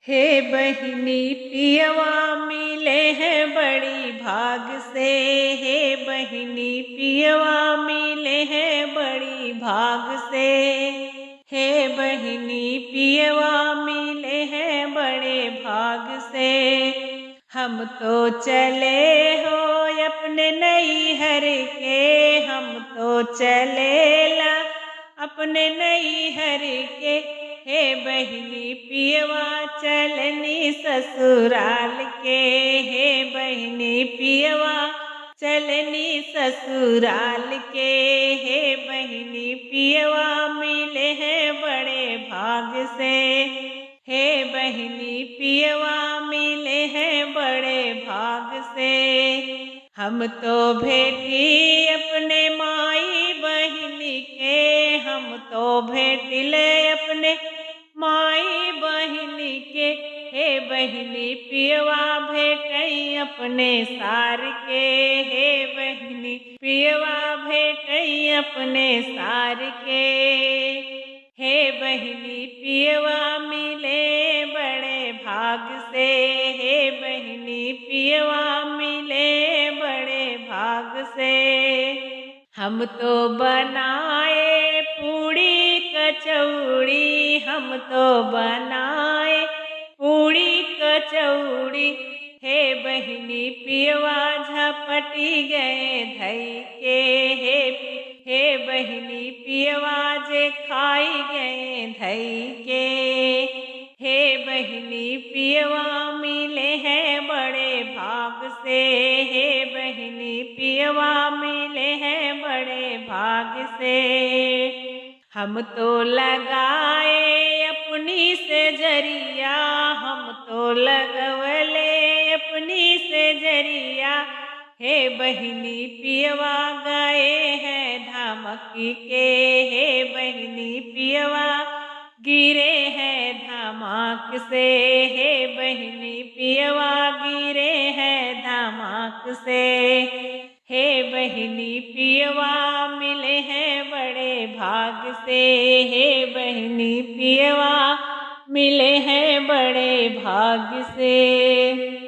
हे बहिनी पियवा मिले हैं बड़ी भाग से। हे बहिनी पियवा मिले हैं बड़ी भाग से। हे बहिनी पियवा मिले हैं बड़े भाग से। हम तो चले हो अपने नैहर के, हम तो चले ला अपने नैहर के। हे बहिनी पियवा चलनी ससुराल के। हे बहिनी पियवा चलनी ससुराल के। हे बहिनी पियवा मिले हैं बड़े भाग से। हे बहिनी पियवा मिले हैं बड़े भाग से। हम तो भेटी अपने माई बहिनी के, हम तो भेटिले अपने माई बहिनी के। हे बहिनी पियवा भेटई अपने सार के। हे बहिनी पियवा भेटई अपने सार के। हे बहिनी पियवा मिले बड़े भाग से। हे बहिनी पियवा मिले बड़े भाग से। हम तो बनाए पूड़ी कचौड़ी, हम तो बनाए पूड़ी कचौड़ी। हे बहिनी पियवा झपटी गए धई के। हे बहिनी पियवा जे खाई गए धई के। हे बहिनी पियवा मिले हैं बड़े भाग से। हे बहिनी पियवा मिले हैं बड़े भाग से। हम तो लगाए अपनी से जरिया, हम तो लगवले अपनी से जरिया। हे बहिनी पियवा गए हैं धमकी के। हे बहिनी पियवा गिरे हैं धमाक से। हे बहिनी पियवा गिरे हैं धमाक से। हे बहिनी पियवा मिले हैं बड़े भाग से। हे बहिनी पियवा मिले हैं बड़े भाग से।